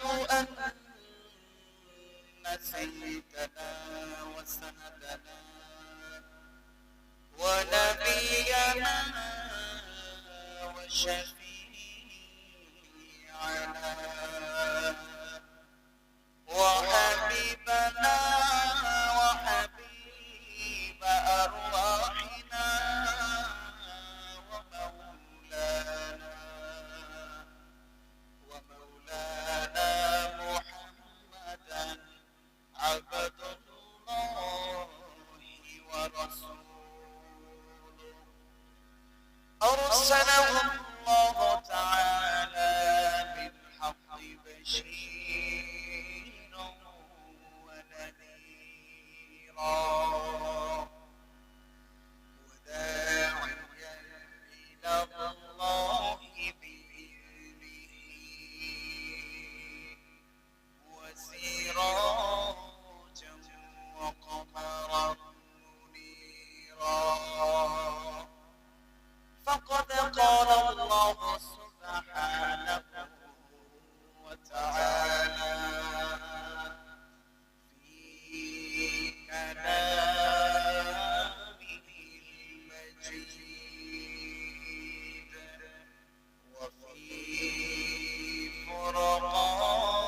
أن سيدنا وسندنا ونبينا وشفيعنا وحبيبنا وحبيب أرواحنا ومولانا محمدا عبد الله ورسوله أرسله الله تعالى بالحق بشيرا ونذيرا وداعيا إلى الله بإذنه وسراجا وقمرا منيرا فقد قال الله سبحانه وتعالى في كلامه المجيد وفي فرقانه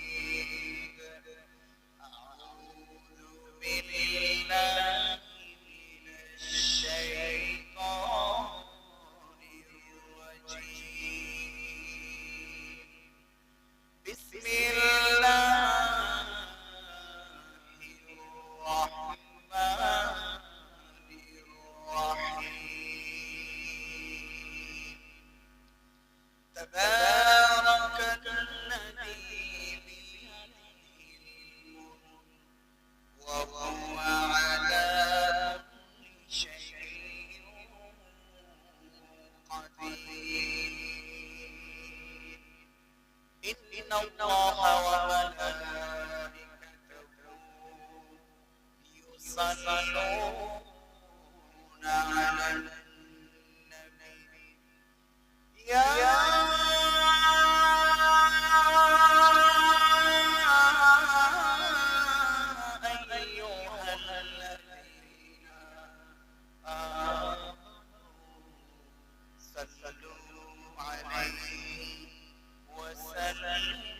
الحميد أعوذ بالله من الشيطان الرجيم بسم الله الرحمن الرحيم تبارك الذي بيده الملك وهو على كل شيء قدير إن الله وملائكته يصلون على النبي يا أيها الذين آمنوا صلوا عليه وسلموا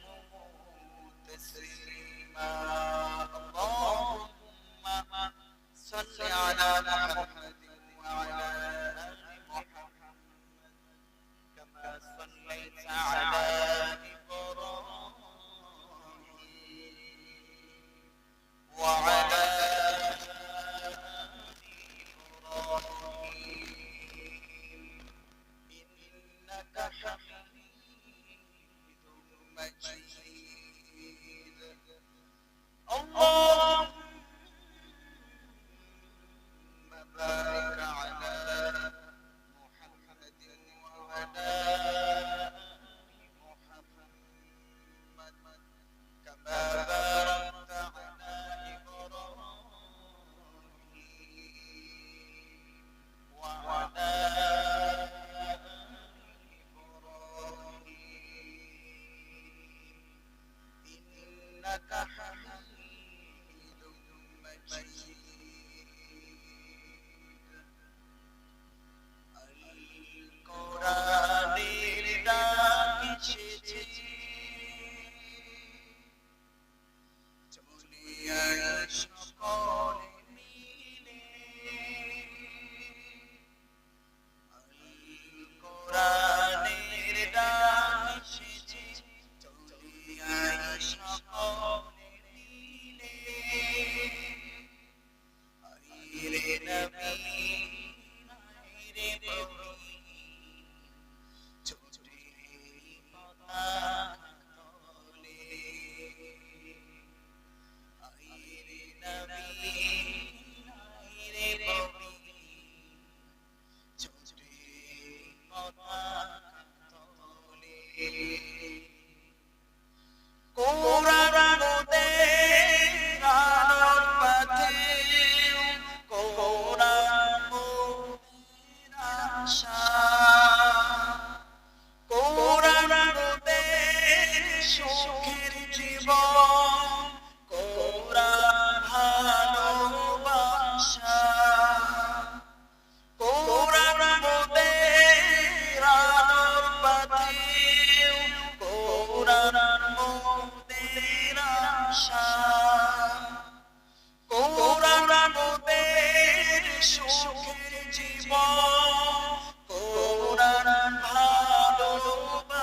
কোরআন ভালোবাসা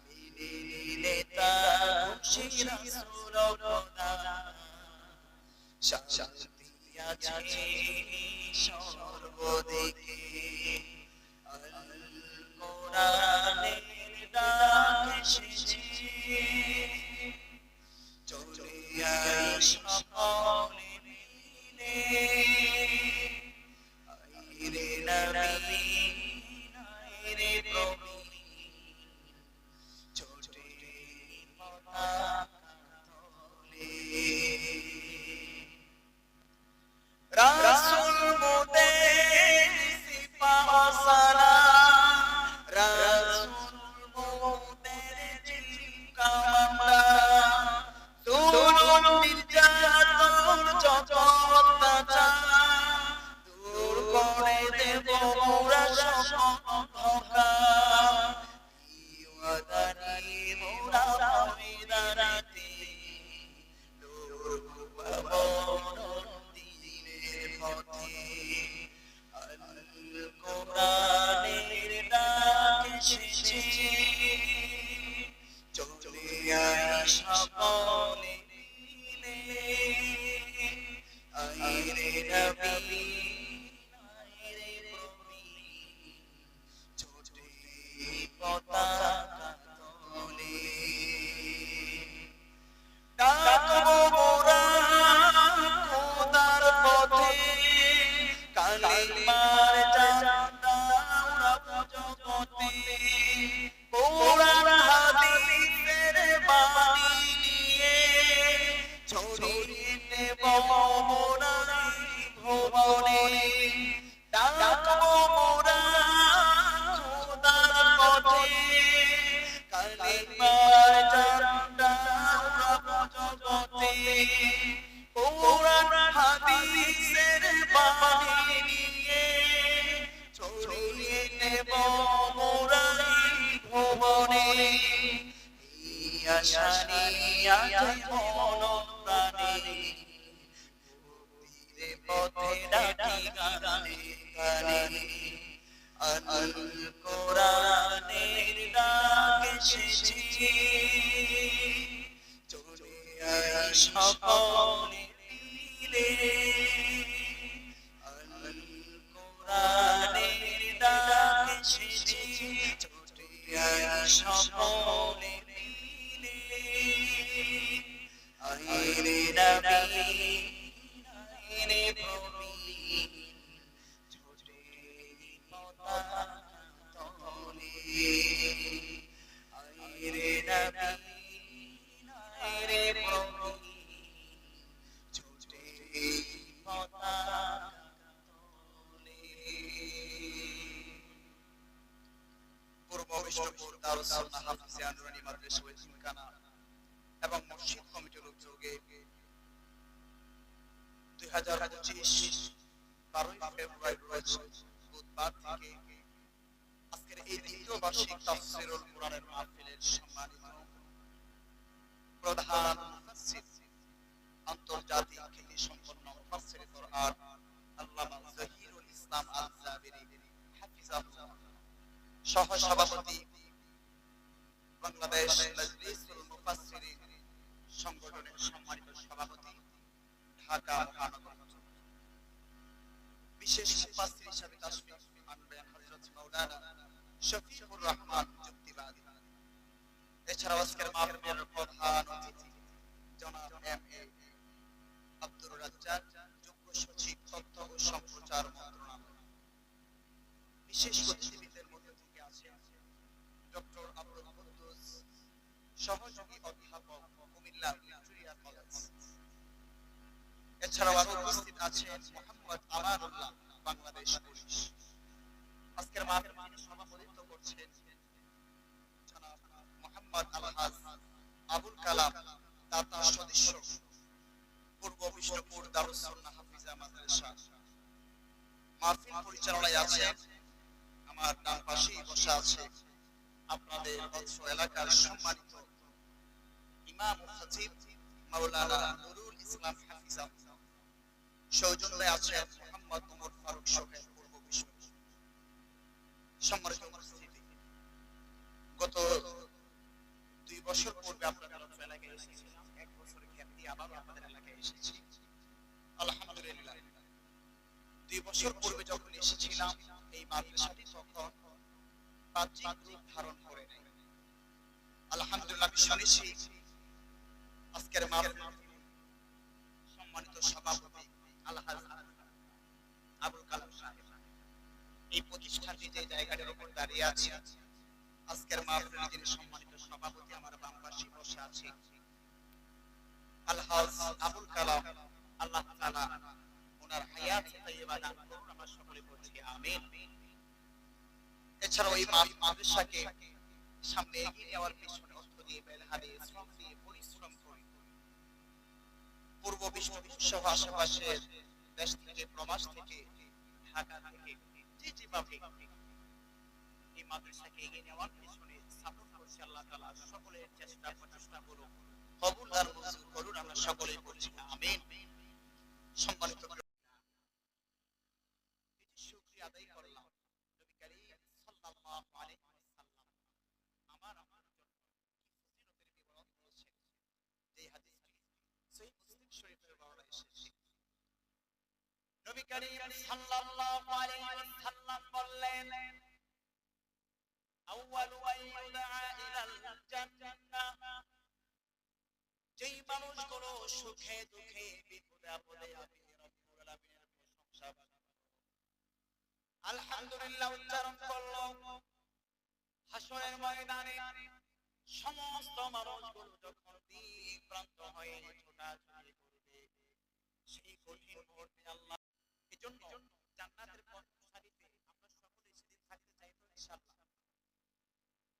মেনে নিলে তা খুশি রাসূল খোদা শান্তি আছে সর্বদিকে আল কোরআনের ডাক এসেছে চলে আয় সকলে মিলে আইরে নবী আইরে প্রবীণ ছোটে পতাকা তোলে রাসূল মোদের সিপাহ সালাম রাসূল মোদের জিল কামান্ডার জুলুম নির্যাতন যত অত্যাচার দূর করে দেব মোরা সকল অন্ধকার এই ওয়াদা নিয়ে মোরা ময়দানেতে লড়বো পাবন দ্বীনের পথে আল কোরআনের ডাক এসেছে চলে আয় সকলে মিলে আইরে নবী আইরে প্রবীণ ছোটে পতাকা তোলে ডাকবো মোরা খোদার পথে কালিমার ঝান্ডা উড়াবো জগতে কোরআন হাদিসের বাণী নিয়ে ছড়িয়ে দেব মোরা ভুবনে ডাকবো মোরা খোদার পথে কালিমার ঝান্ডা উড়াবো জগতে কোরআন হাদিসের বাণী নিয়ে ছড়িয়ে দেব মোরা ভুবনে এই আশা নিয়ে আজ মন প্রাণে মুক্তির পথে ডাকি গানে গানে আল কোরআনের ডাক এসেছে চলে আয় সকলে মিলে আল কোরআনের ডাক এসেছে চলে আয় সকলে মিলে আইরে নবী আইরে প্রবীণ ছোটে পতাকা তোলে আইরে নবী আইরে প্রবীণ ছোটে পতাকা তোলে পূর্ব বিষ্ণুপুর দারুস সুন্নাহ হাফিজিয়া নুরানী মাদ্রাসা ও ইতিমখানা এবং মসজিদ কমিটির উদ্যোগে 2025 12 ফেব্রুয়ারি রোজ বুধবার থেকে আজকের এই দ্বিতীয় বার্ষিক তাফসীরুল কোরআনের মাহফিলের সম্মানিত প্রধান মুফাসসির আন্তর্জাতিক খ্যাতি সম্পন্ন মুফাসসির কোরআন আল্লামা জহিরুল ইসলাম আল জাবিরি হাফিজাহুল্লাহ সহ সভাপতি বাংলাদেশ মাজলিসুল মুফাসসিরিন সংগঠনের সম্মানিত সভাপতি ঢাকা মহানগর বিশেষ মুফাসসির হিসেবে তাশরিফ আনবেন হযরত মাওলানা শফিউর রহমান যুক্তিবাদী এছাড়াও আজকের মাহফিলের প্রধান অতিথি জনাব এম.এ. আব্দুর রাজ্জাক যুগ্ম সচিব তথ্য ও সম্প্রচার মন্ত্রণালয় বিশেষ অতিথিদের মধ্যে থেকে আছেন ডক্টর আব্দুল কুদ্দুস সহযোগী অধ্যাপক কুমিল্লা ভিক্টোরিয়া কলেজ এছাড়াও আরো উপস্থিত আছেন মোহাম্মদ আমানুল্লাহ বাংলাদেশ পুলিশ আজকের মাহফিলে সভাপতিত্ব করছেন জনাব মোহাম্মদ আলহাজ আবুল কালাম দাতা সদস্য পূর্ব বিষ্ণুপুর দারুস সুন্নাহ হাফিজিয়া মাদ্রাসা মাহফিল পরিচালনায় আছেন আমার ডান পাশেই বসে আছে আপনাদের বৎস এলাকার সম্মানিত ইমাম ও খতিব মাওলানা নুরুল ইসলাম হাফিজাহুল্লাহ সৌজন্যে আছেন মোহাম্মদ ওমর ফারুক সোহেল পূর্ব বিশ্ব। সম্মানিত উপস্থিতি, গত 2 বছর পূর্বে আপনাদের এলাকায় এসেছিলাম। 1 বছরের গ্যাপ দিয়ে আবার আপনাদের এলাকায় এসেছি। আলহামদুলিল্লাহ, 2 বছর পূর্বে যখন এসেছিলাম এই মাদ্রাসাটি তখন বাহ্যিক রূপ ধারণ করে নেয়। আলহামদুলিল্লাহ, আমি শুনেছি আজকের মাহফিল সম্মানিত সভাপতি আলহাজ আবুল কালাম সাহেব এই প্রতিষ্ঠানটি যে জায়গাটার উপর দাঁড়িয়ে আছে, আজকের মাহফিলে যিনি সম্মানিত সভাপতি আমার বাম পাশে বসে আছে আলহাজ আবুল কালাম, আল্লাহ তাআলা ওনার হায়াত তাইয়্যিবা দান করুন, আমরা সকলে বলছি আমিন। এছাড়াও এই মাদ্রাসাকে সামনে এগিয়ে নেওয়ার পিছনে অর্থ দিয়ে, মেধাবী, শ্রম দিয়ে, পরিশ্রম করে পূর্ব বিষ্ণুপুর সহ আশেপাশের দেশ থেকে, প্রবাস থেকে, ঢাকা থেকে যে যেভাবে এই মাদ্রাসাকে এগিয়ে নেওয়ার পিছনে সাপোর্ট করছে, আল্লাহ তাআলা সকলের চেষ্টা প্রচেষ্টা করুন, কবুল আর মঞ্জুর করুন, আমরা সকলেই বলছি আমিন। সম্মানিত শুকরিয়া আদায় করলাম নবী করিম সাল্লাল্লাহু আলাইহি ওয়াসাল্লাম আমার জন্য ফজিলতের বিবরণ দিয়েছেন, যে হাদিসটি সহিহ মুসলিম শরীফের বর্ণনা এসেছে। নবী করিম সাল্লাল্লাহু আলাইহি ওয়াসাল্লাম বললেন, আউয়ালু মান ইউদআ ইলাল জান্নাহ, যেই মানুষগুলো সুখে দুঃখে বিপদে আপদে আমি রব্বুল আলামিনের প্রশংসা আলহামদুলিল্লাহ উচ্চারণ করলো, হাসরের ময়দানে সমস্ত মানুষগুলো যখন দিক প্রান্ত হয়ে ছোটাছুটি করবে, সেই কঠিন মুহূর্তে আল্লাহ, এজন্য জান্নাতের প্রথম সারিতে আমরা সকলে সেদিন থাকতে চাই তো ইনশাআল্লাহ।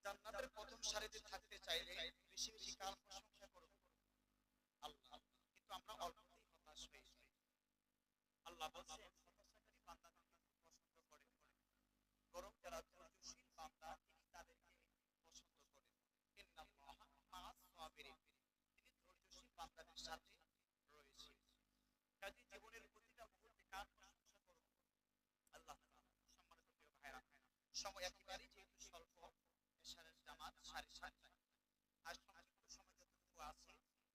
জান্নাতের প্রথম সারিতে থাকতে চাইলে বেশি বেশি কার প্রশংসা করব? আল্লাহ। কিন্তু আমরা অল্পতেই হতাশ হয়ে যাই। আল্লাহ বলেন, হতাশাকারী বান্দাদেরকে পছন্দ করেন, বরং যারা ধৈর্যশীল বান্দা তিনি তাদেরকে পছন্দ করেন। ইন্নাল্লাহা মা'আস সাবিরিন, তিনি ধৈর্যশীল বান্দাদের সাথে রয়েছে। কাজে জীবনের প্রতিটা মুহূর্তে কার প্রশংসা করব? আল্লাহ তাআলা। সম্মানিত প্রিয় ভাইরা, সময় একেবারেই যেহেতু স্বল্প, এশারের জামাত 7:30টায়, আর সংক্ষিপ্ত সময় যতটুকু আছে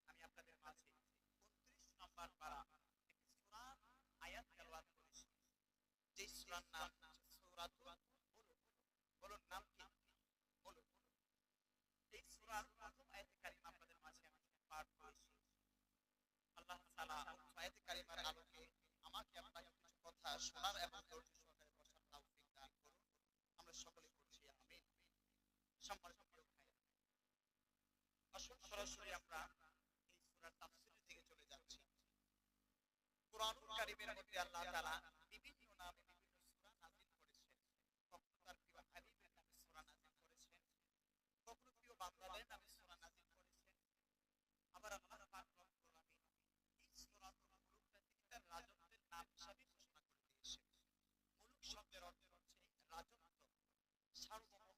আমি আপনাদের মাঝে 29 নম্বর পারা একটি সূরার আয়াত তেলাওয়াত করেছি, যে সূরার নাম সূরাতুল মুলক। বলুন নাম কি? মুলক। এই সূরার প্রথম আয়াতে কারিমা আপনাদের মাঝে আমি পাঠ করেছি। আল্লাহ তাআলা আয়াতে কারিমার আলোকে আমাকে আপনাকে কিছু কথা শোনার এবং ধৈর্য সহকারে বসার তৌফিক দান করুন, আমরা সকলে বলছি আমিন। সম্মানিত প্রিয় ভাইরা, আসুন সরাসরি আমরা এই সূরার তাফসীরের দিকে চলে যাচ্ছি। কুরআনুল কারীমের মধ্যে আল্লাহ তাআলা বিভিন্ন নামে বিভিন্ন সূরা নাযিল করেছেন। কখনো তার প্রিয় হাবিবের নামে সূরা নাযিল করেছেন, কখনো প্রিয় বান্দাদের নামে সূরা নাযিল করেছেন। আবার আল্লাহ পাক রব্বুল আলামিন এই সূরাতুল মুলুকটা তিনি তার রাজত্বের নাম হিসেবে ঘোষণা করে দিয়েছেন। মুলুক শব্দের অর্থ হচ্ছে রাজত্ব, সার্বভৌমত্ব।